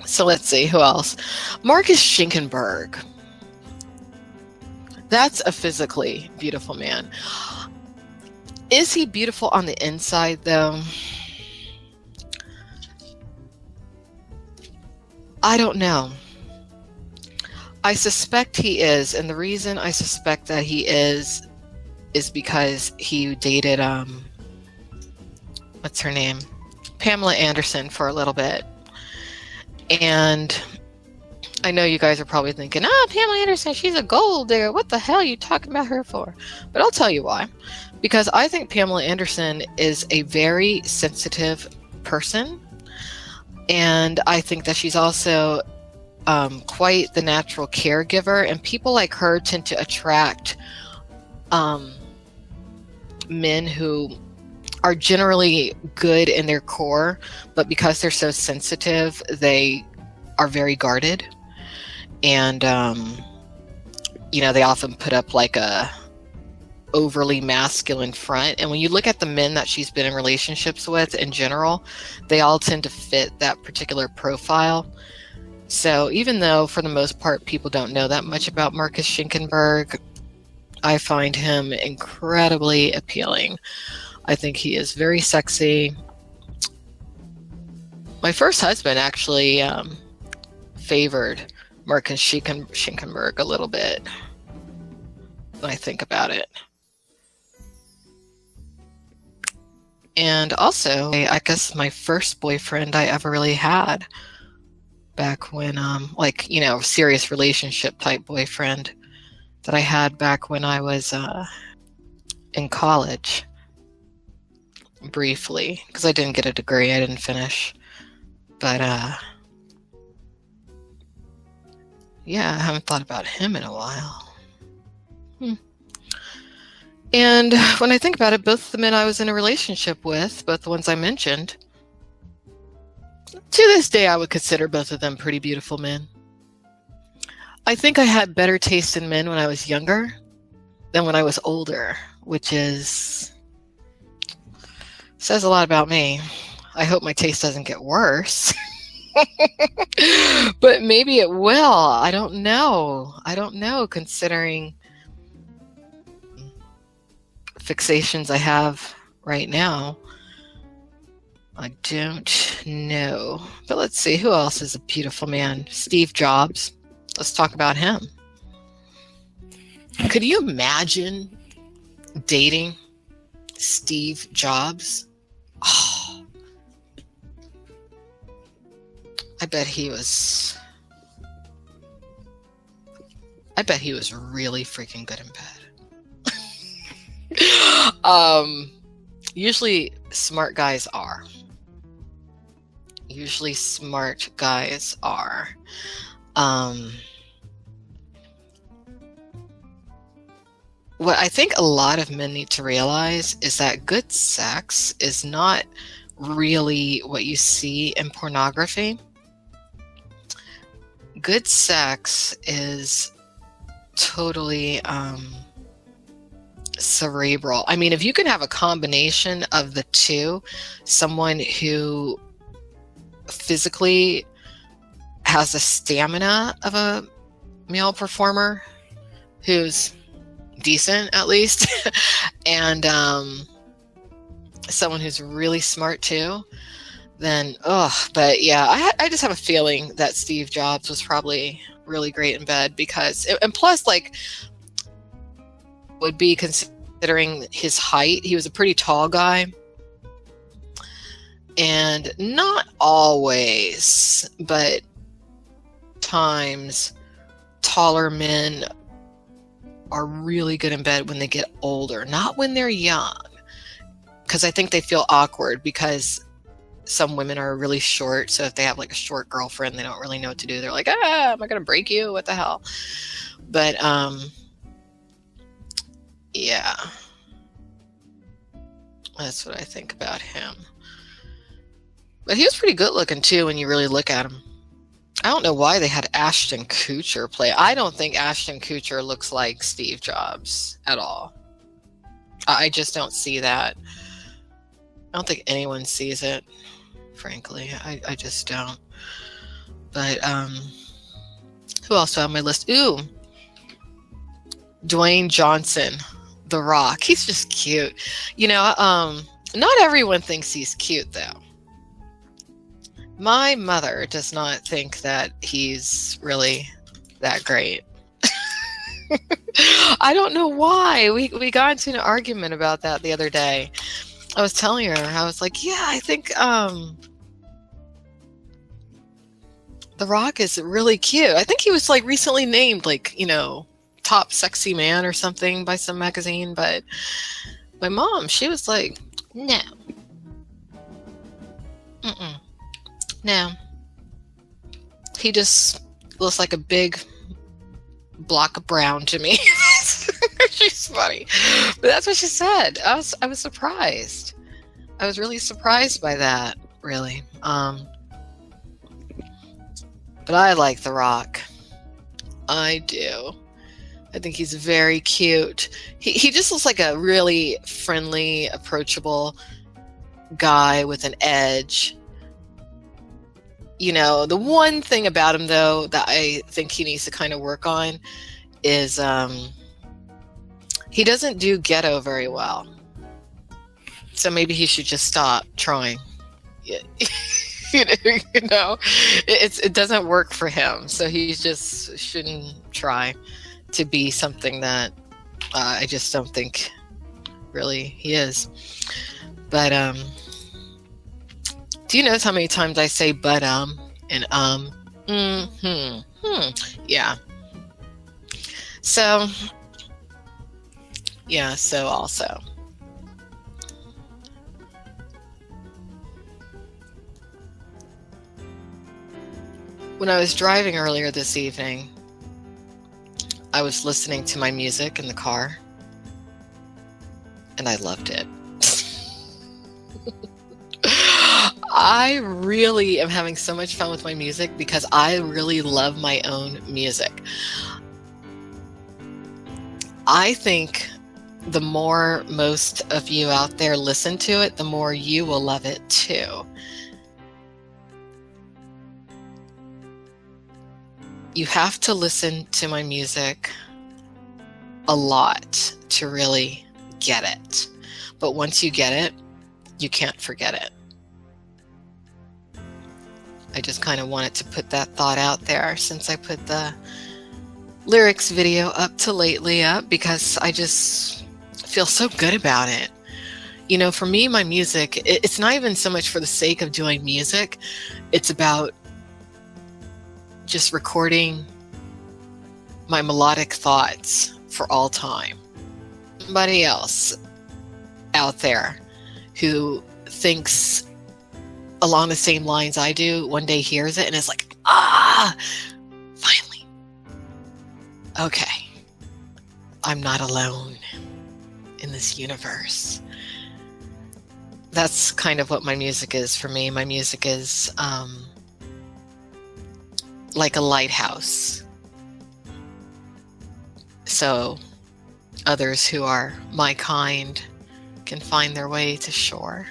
So let's see, who else? Marcus Schinkenberg. That's a physically beautiful man. Is he beautiful on the inside, though? I don't know. I suspect he is, and the reason I suspect that he is because he dated what's her name? Pamela Anderson for a little bit. And I know you guys are probably thinking, Pamela Anderson, she's a gold digger. What the hell are you talking about her for? But I'll tell you why. Because I think Pamela Anderson is a very sensitive person. And I think that she's also quite the natural caregiver. And people like her tend to attract men who are generally good in their core, but because they're so sensitive, they are very guarded. And, they often put up like a overly masculine front. And when you look at the men that she's been in relationships with in general, they all tend to fit that particular profile. So even though for the most part people don't know that much about Marcus Schinkenberg, I find him incredibly appealing. I think he is very sexy. My first husband actually favored Marcus Schinkenberg a little bit when I think about it. And also, I guess my first boyfriend I ever really had back when, serious relationship type boyfriend that I had back when I was in college, briefly, because I didn't get a degree, I didn't finish. But, I haven't thought about him in a while. And when I think about it, both the men I was in a relationship with, both the ones I mentioned, to this day, I would consider both of them pretty beautiful men. I think I had better taste in men when I was younger than when I was older, which says a lot about me. I hope my taste doesn't get worse. But maybe it will. I don't know, considering fixations I have right now. I don't know. But let's see, who else is a beautiful man? Steve Jobs. Let's talk about him. Could you imagine dating Steve Jobs? Oh, I bet he was really freaking good in bed. Usually smart guys are. What I think a lot of men need to realize is that good sex is not really what you see in pornography. Good sex is totally cerebral. I mean, if you can have a combination of the two, someone who physically has the stamina of a male performer who's decent at least, and someone who's really smart too, then but yeah, I just have a feeling that Steve Jobs was probably really great in bed, because, and plus, like, would be considering his height, he was a pretty tall guy, and not always, but times taller men are really good in bed when they get older, not when they're young, because I think they feel awkward, because some women are really short, so if they have like a short girlfriend, they don't really know what to do. They're like, am I gonna break you? What the hell? But yeah, that's what I think about him. But he was pretty good looking too when you really look at him. I don't know why they had Ashton Kutcher play. I don't think Ashton Kutcher looks like Steve Jobs at all. I just don't see that. I don't think anyone sees it, frankly. I just don't. But who else on my list? Ooh, Dwayne Johnson, The Rock. He's just cute. Not everyone thinks he's cute, though. My mother does not think that he's really that great. I don't know why. We got into an argument about that the other day. I was telling her, I was like, yeah, I think The Rock is really cute. I think he was like recently named top sexy man or something by some magazine, but my mom, she was like, no. No. He just looks like a big block of brown to me. She's funny. But that's what she said. I was surprised. I was really surprised by that, really. But I like The Rock. I do. I think he's very cute. He just looks like a really friendly, approachable guy with an edge. The one thing about him, though, that I think he needs to kind of work on is he doesn't do ghetto very well. So maybe he should just stop trying. It doesn't work for him. So he just shouldn't try to be something that I just don't think really he is. But do you notice how many times I say but and yeah. So also when I was driving earlier this evening, I was listening to my music in the car, and I loved it. I really am having so much fun with my music because I really love my own music. I think the more most of you out there listen to it, the more you will love it too. You have to listen to my music a lot to really get it. But once you get it, you can't forget it. I just kind of wanted to put that thought out there since I put the lyrics video up to lately up because I just feel so good about it. For me, my music, it's not even so much for the sake of doing music. It's about just recording my melodic thoughts for all time. Somebody else out there who thinks along the same lines I do one day hears it and is like, finally. Okay. I'm not alone in this universe. That's kind of what my music is for me. My music is like a lighthouse. So others who are my kind can find their way to shore.